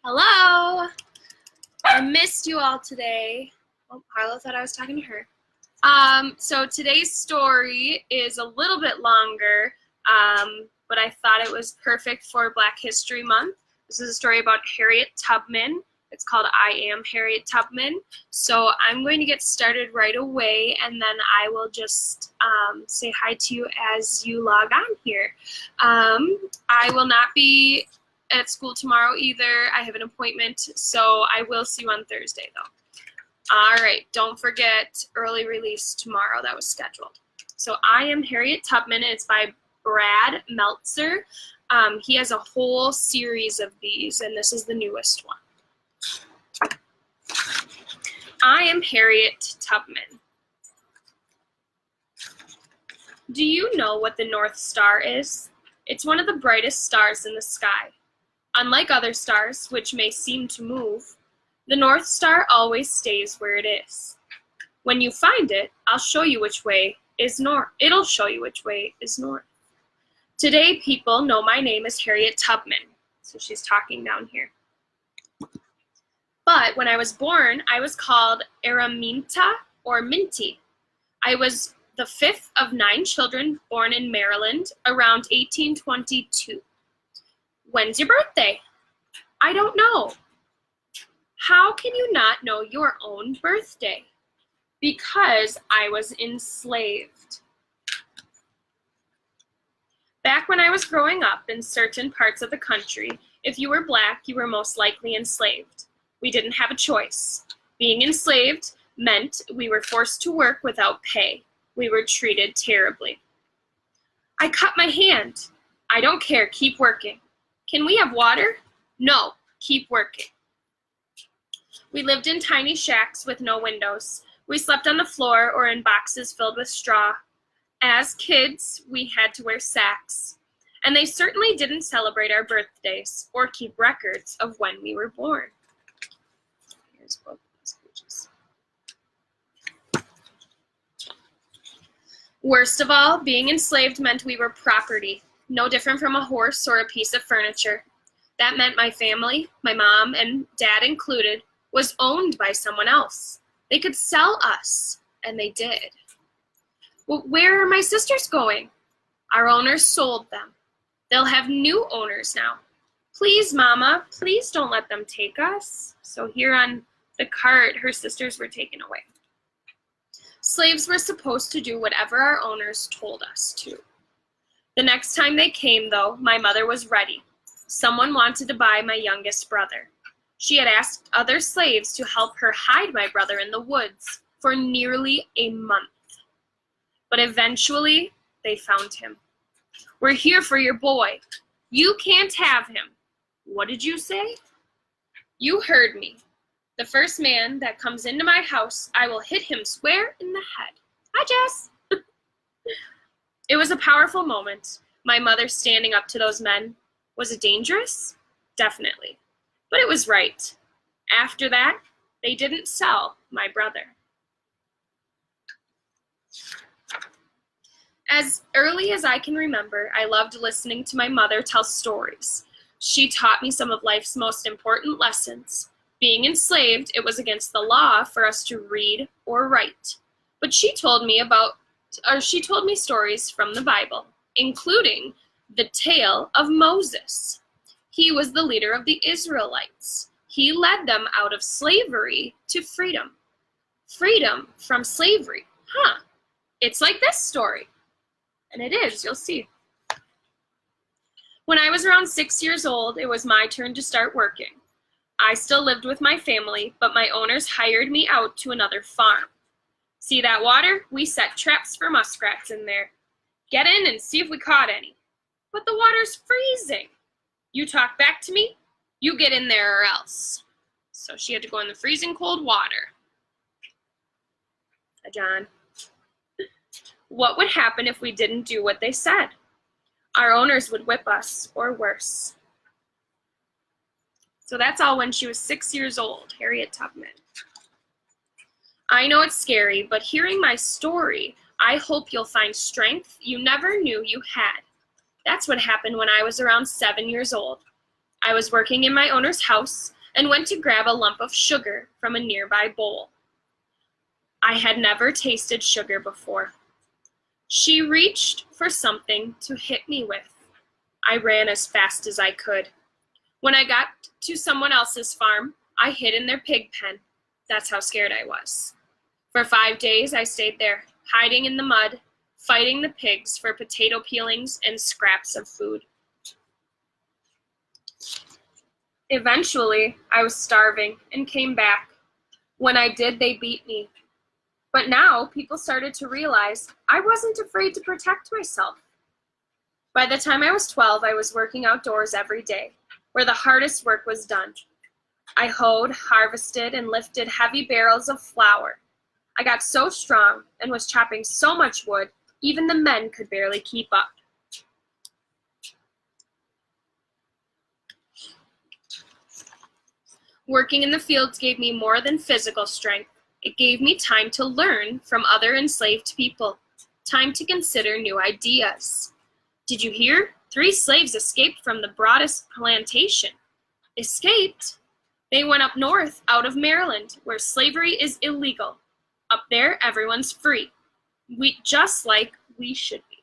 Hello! I missed you all today. Oh, Harlow thought I was talking to her. So today's story is a little bit longer, but I thought it was perfect for Black History Month. This is a story about Harriet Tubman. It's called I Am Harriet Tubman. So I'm going to get started right away, and then I will just say hi to you as you log on here. I will not be at school tomorrow either. I have an appointment, so I will see you on Thursday though. All right, don't forget early release tomorrow. That was scheduled. So I Am Harriet Tubman. It's by Brad Meltzer. He has a whole series of these, and this is the newest one. I Am Harriet Tubman. Do you know what the North Star is? It's one of the brightest stars in the sky. Unlike other stars, which may seem to move, the North Star always stays where it is. When you find it, I'll show you which way is north. It'll show you which way is north. Today, people know my name is Harriet Tubman. So she's talking down here. But when I was born, I was called Araminta or Minty. I was the fifth of 9 children born in Maryland around 1822. When's your birthday? I don't know. How can you not know your own birthday? Because I was enslaved. Back when I was growing up in certain parts of the country, if you were Black, you were most likely enslaved. We didn't have a choice. Being enslaved meant we were forced to work without pay. We were treated terribly. I cut my hand. I don't care, keep working. Can we have water? No, keep working. We lived in tiny shacks with no windows. We slept on the floor or in boxes filled with straw. As kids, we had to wear sacks. And they certainly didn't celebrate our birthdays or keep records of when we were born. Here's both of these pages. Worst of all, being enslaved meant we were property. No different from a horse or a piece of furniture. That meant my family, my mom and dad included, was owned by someone else. They could sell us, and they did. Well, where are my sisters going? Our owners sold them. They'll have new owners now. Please, Mama, please don't let them take us. So here on the cart, her sisters were taken away. Slaves were supposed to do whatever our owners told us to. The next time they came, though, my mother was ready. Someone wanted to buy my youngest brother. She had asked other slaves to help her hide my brother in the woods for nearly a month. But eventually, they found him. We're here for your boy. You can't have him. What did you say? You heard me. The first man that comes into my house, I will hit him square in the head. Hi, Jess. It was a powerful moment. My mother standing up to those men. Was it dangerous? Definitely. But it was right. After that, they didn't sell my brother. As early as I can remember, I loved listening to my mother tell stories. She taught me some of life's most important lessons. Being enslaved, it was against the law for us to read or write. But she told me stories from the Bible, including the tale of Moses. He was the leader of the Israelites. He led them out of slavery to freedom. Freedom from slavery. It's like this story. And it is, you'll see. When I was around 6 years old, it was my turn to start working. I still lived with my family, but my owners hired me out to another farm. See that water? We set traps for muskrats in there. Get in and see if we caught any. But the water's freezing. You talk back to me, you get in there or else. So she had to go in the freezing cold water. John. What would happen if we didn't do what they said? Our owners would whip us, or worse. So that's all when she was 6 years old, Harriet Tubman. I know it's scary, but hearing my story, I hope you'll find strength you never knew you had. That's what happened when I was around 7 years old. I was working in my owner's house and went to grab a lump of sugar from a nearby bowl. I had never tasted sugar before. She reached for something to hit me with. I ran as fast as I could. When I got to someone else's farm, I hid in their pig pen. That's how scared I was. For 5 days, I stayed there, hiding in the mud, fighting the pigs for potato peelings and scraps of food. Eventually, I was starving and came back. When I did, they beat me. But now, people started to realize I wasn't afraid to protect myself. By the time I was 12, I was working outdoors every day, where the hardest work was done. I hoed, harvested, and lifted heavy barrels of flour. I got so strong and was chopping so much wood, even the men could barely keep up. Working in the fields gave me more than physical strength. It gave me time to learn from other enslaved people, time to consider new ideas. Did you hear? 3 slaves escaped from the broadest plantation. Escaped? They went up north, out of Maryland, where slavery is illegal. Up there, everyone's free. Just like we should be.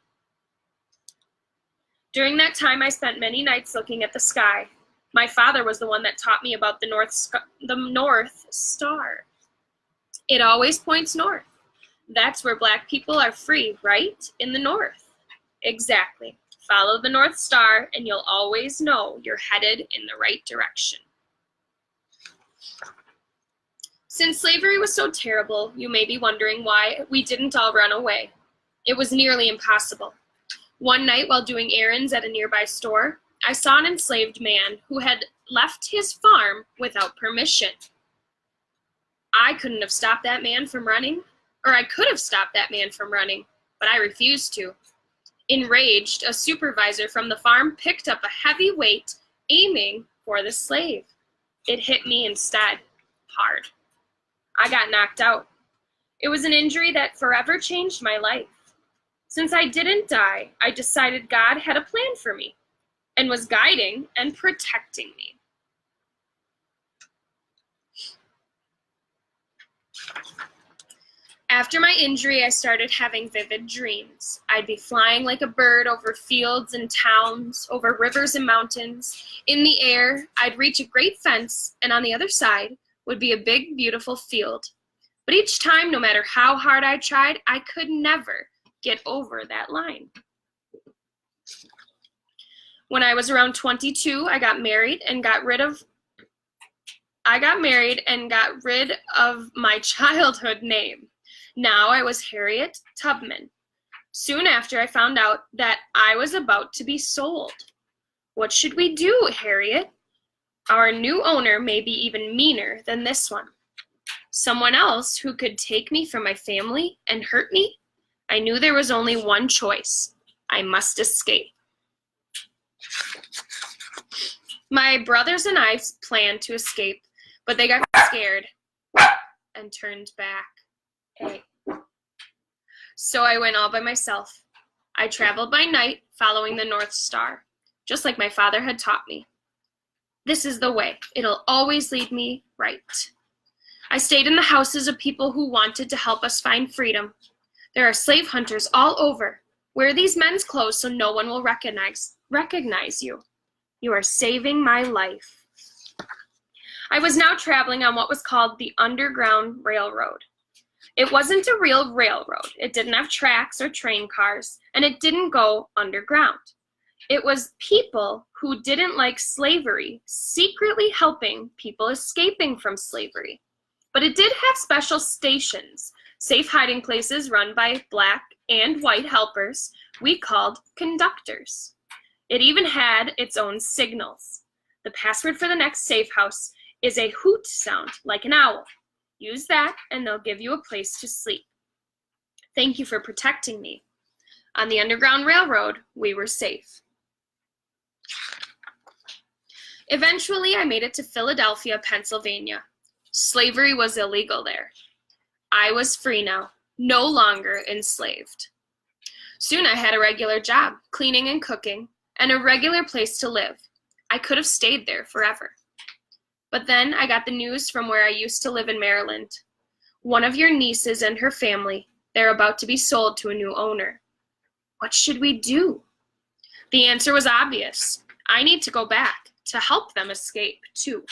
During that time, I spent many nights looking at the sky. My father was the one that taught me about the North Star. It always points north. That's where Black people are free, right? In the north. Exactly. Follow the North Star and you'll always know you're headed in the right direction. Since slavery was so terrible, you may be wondering why we didn't all run away. It was nearly impossible. One night while doing errands at a nearby store, I saw an enslaved man who had left his farm without permission. I couldn't have stopped that man from running, or I could have stopped that man from running, but I refused to. Enraged, a supervisor from the farm picked up a heavy weight, aiming for the slave. It hit me instead, hard. I got knocked out. It was an injury that forever changed my life. Since I didn't die, I decided God had a plan for me and was guiding and protecting me. After my injury, I started having vivid dreams. I'd be flying like a bird over fields and towns, over rivers and mountains. In the air, I'd reach a great fence, and on the other side would be a big, beautiful field. But each time, no matter how hard I tried, I could never get over that line. When I was around 22, I got married and got rid of my childhood name. Now I was Harriet Tubman. Soon after, I found out that I was about to be sold. What should we do, Harriet? Our new owner may be even meaner than this one. Someone else who could take me from my family and hurt me? I knew there was only one choice. I must escape. My brothers and I planned to escape, but they got scared and turned back. So I went all by myself. I traveled by night, following the North Star, just like my father had taught me. This is the way. It'll always lead me right. I stayed in the houses of people who wanted to help us find freedom. There are slave hunters all over. Wear these men's clothes so no one will recognize you. You are saving my life. I was now traveling on what was called the Underground Railroad. It wasn't a real railroad. It didn't have tracks or train cars, and it didn't go underground. It was people who didn't like slavery secretly helping people escaping from slavery. But it did have special stations, safe hiding places run by Black and white helpers we called conductors. It even had its own signals. The password for the next safe house is a hoot sound, like an owl. Use that, and they'll give you a place to sleep. Thank you for protecting me. On the Underground Railroad, we were safe. Eventually, I made it to Philadelphia, Pennsylvania. Slavery was illegal there. I was free now, no longer enslaved. Soon I had a regular job, cleaning and cooking, and a regular place to live. I could have stayed there forever. But then I got the news from where I used to live in Maryland. One of your nieces and her family, they're about to be sold to a new owner. What should we do? The answer was obvious. I need to go back to help them escape, too.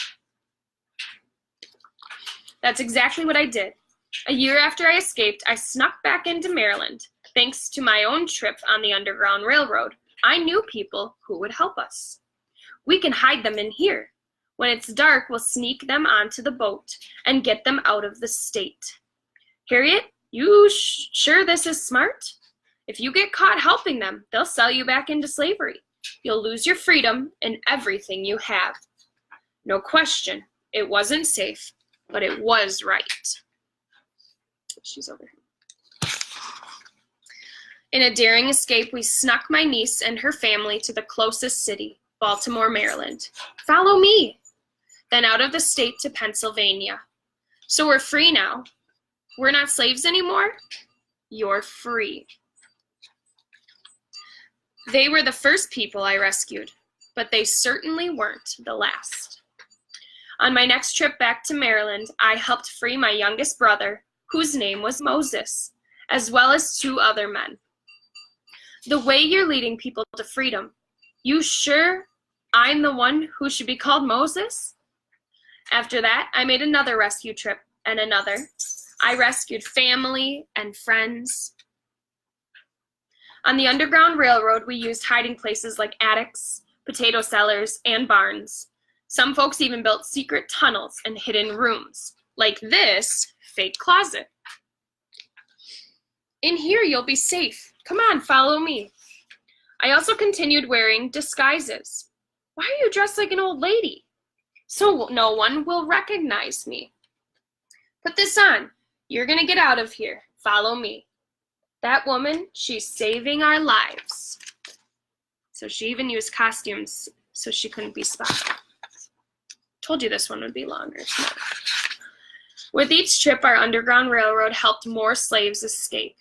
That's exactly what I did. A year after I escaped, I snuck back into Maryland. Thanks to my own trip on the Underground Railroad, I knew people who would help us. We can hide them in here. When it's dark, we'll sneak them onto the boat and get them out of the state. Harriet, you sure this is smart? If you get caught helping them, they'll sell you back into slavery. You'll lose your freedom and everything you have. No question, it wasn't safe, but it was right. She's over here. In a daring escape, we snuck my niece and her family to the closest city, Baltimore, Maryland. Follow me. Then out of the state to Pennsylvania. So we're free now. We're not slaves anymore. You're free. They were the first people I rescued, but they certainly weren't the last. On my next trip back to Maryland, I helped free my youngest brother, whose name was Moses, as well as 2 other men. The way you're leading people to freedom, you sure I'm the one who should be called Moses? After that, I made another rescue trip and another. I rescued family and friends. On the Underground Railroad, we used hiding places like attics, potato cellars, and barns. Some folks even built secret tunnels and hidden rooms, like this fake closet. In here, you'll be safe. Come on, follow me. I also continued wearing disguises. Why are you dressed like an old lady? So no one will recognize me. Put this on. You're gonna get out of here. Follow me. That woman, she's saving our lives. So she even used costumes so she couldn't be spotted. Told you this one would be longer. With each trip, our Underground Railroad helped more slaves escape.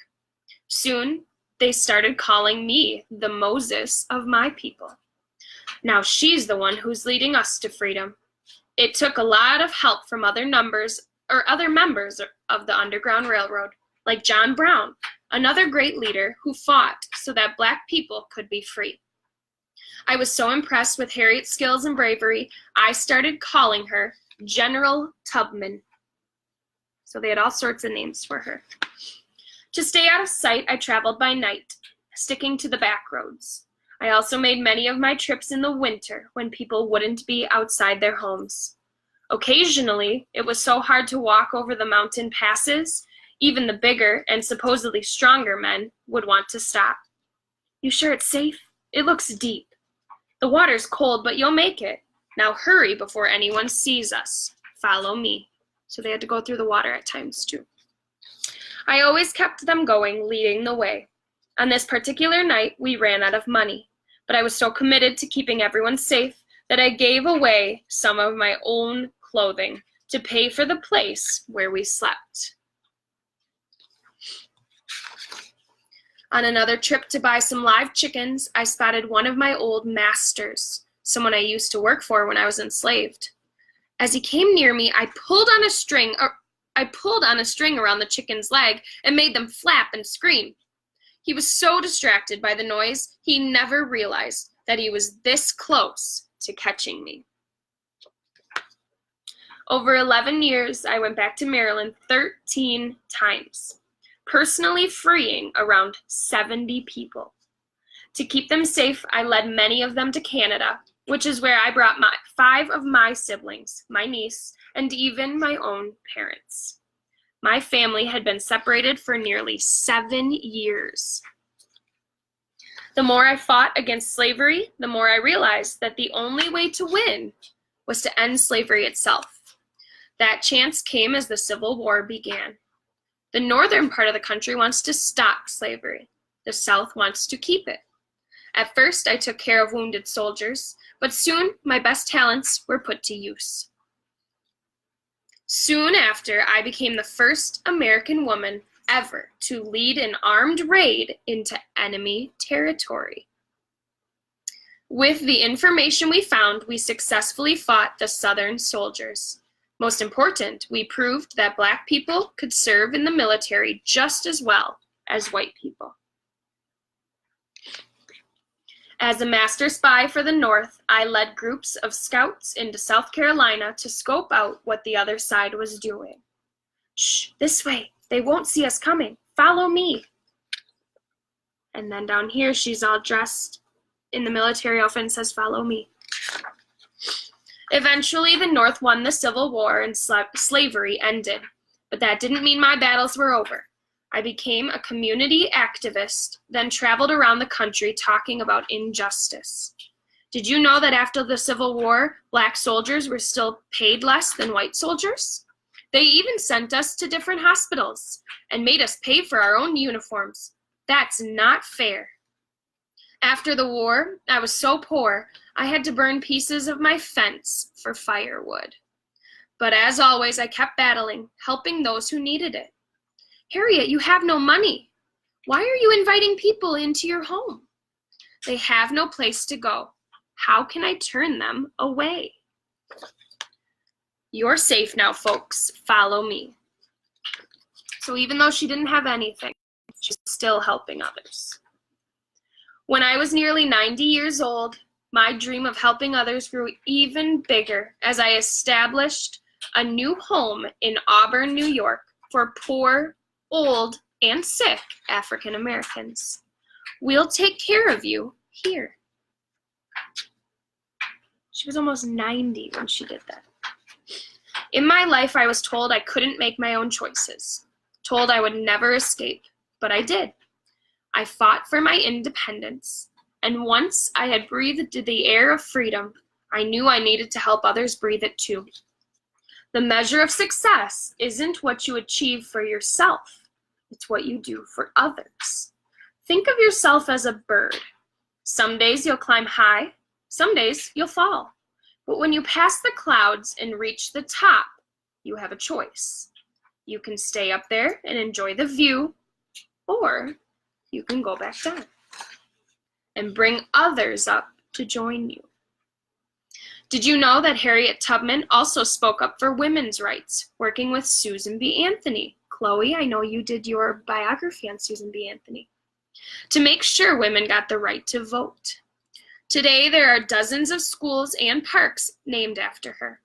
Soon, they started calling me the Moses of my people. Now she's the one who's leading us to freedom. It took a lot of help from other members of the Underground Railroad, like John Brown, another great leader who fought so that Black people could be free. I was so impressed with Harriet's skills and bravery, I started calling her General Tubman. So they had all sorts of names for her. To stay out of sight, I traveled by night, sticking to the back roads. I also made many of my trips in the winter when people wouldn't be outside their homes. Occasionally, it was so hard to walk over the mountain passes, even the bigger and supposedly stronger men would want to stop. You sure it's safe? It looks deep. The water's cold, but you'll make it. Now hurry before anyone sees us. Follow me. So they had to go through the water at times too. I always kept them going, leading the way. On this particular night, we ran out of money, but I was so committed to keeping everyone safe that I gave away some of my own clothing to pay for the place where we slept. On another trip to buy some live chickens, I spotted one of my old masters, someone I used to work for when I was enslaved. As he came near me, I pulled on a string around the chicken's leg and made them flap and scream. He was so distracted by the noise, he never realized that he was this close to catching me. Over 11 years, I went back to Maryland 13 times, personally freeing around 70 people. To keep them safe, I led many of them to Canada, which is where I brought 5 of my siblings, my niece, and even my own parents. My family had been separated for nearly 7 years. The more I fought against slavery, the more I realized that the only way to win was to end slavery itself. That chance came as the Civil War began. The northern part of the country wants to stop slavery. The South wants to keep it. At first, I took care of wounded soldiers, but soon my best talents were put to use. Soon after, I became the first American woman ever to lead an armed raid into enemy territory. With the information we found, we successfully fought the Southern soldiers. Most important, we proved that Black people could serve in the military just as well as white people. As a master spy for the North, I led groups of scouts into South Carolina to scope out what the other side was doing. Shh, this way. They won't see us coming. Follow me. And then down here, she's all dressed in the military outfit and says, follow me. Eventually, the North won the Civil War and slavery ended. But that didn't mean my battles were over. I became a community activist, then traveled around the country talking about injustice. Did you know that after the Civil War, Black soldiers were still paid less than white soldiers? They even sent us to different hospitals and made us pay for our own uniforms. That's not fair. After the war, I was so poor, I had to burn pieces of my fence for firewood. But as always, I kept battling, helping those who needed it. Harriet, you have no money. Why are you inviting people into your home? They have no place to go. How can I turn them away? You're safe now, folks. Follow me. So even though she didn't have anything, she's still helping others. When I was nearly 90 years old, my dream of helping others grew even bigger as I established a new home in Auburn, New York for poor, old, and sick African Americans. We'll take care of you here. She was almost 90 when she did that. In my life, I was told I couldn't make my own choices, told I would never escape, but I did. I fought for my independence, and once I had breathed the air of freedom, I knew I needed to help others breathe it too. The measure of success isn't what you achieve for yourself, it's what you do for others. Think of yourself as a bird. Some days you'll climb high, some days you'll fall. But when you pass the clouds and reach the top, you have a choice. You can stay up there and enjoy the view, or you can go back down and bring others up to join you. Did you know that Harriet Tubman also spoke up for women's rights, working with Susan B. Anthony? Chloe, I know you did your biography on Susan B. Anthony, to make sure women got the right to vote. Today, there are dozens of schools and parks named after her,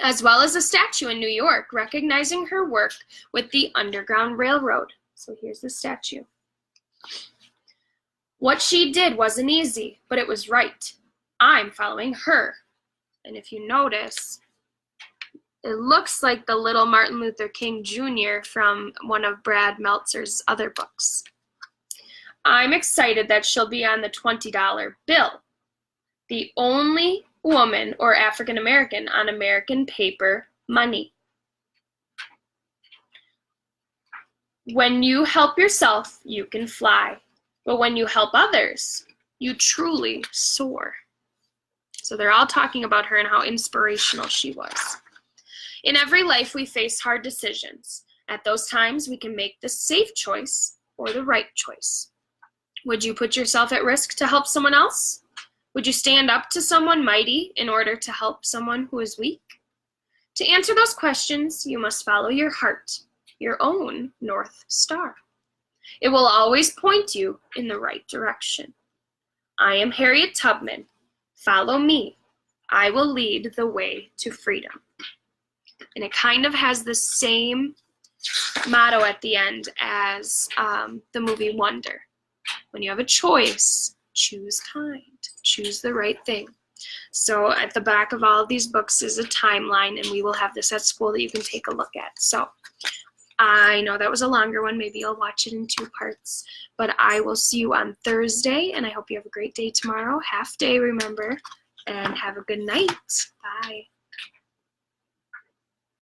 as well as a statue in New York recognizing her work with the Underground Railroad. So here's the statue. What she did wasn't easy, but it was right. I'm following her. And if you notice, it looks like the little Martin Luther King Jr. from one of Brad Meltzer's other books. I'm excited that she'll be on the $20 bill, the only woman or African American on American paper money. When you help yourself, you can fly. But when you help others, you truly soar. So they're all talking about her and how inspirational she was. In every life, we face hard decisions. At those times, we can make the safe choice or the right choice. Would you put yourself at risk to help someone else? Would you stand up to someone mighty in order to help someone who is weak? To answer those questions, you must follow your heart, your own North Star. It will always point you in the right direction. I am Harriet Tubman. Follow me. I will lead the way to freedom. And it kind of has the same motto at the end as the movie Wonder. When you have a choice, choose kind, choose the right thing. So at the back of all of these books is a timeline, and we will have this at school that you can take a look at. So I know that was a longer one. Maybe I'll watch it in 2 parts. But I will see you on Thursday, and I hope you have a great day tomorrow. Half day, remember, and have a good night. Bye.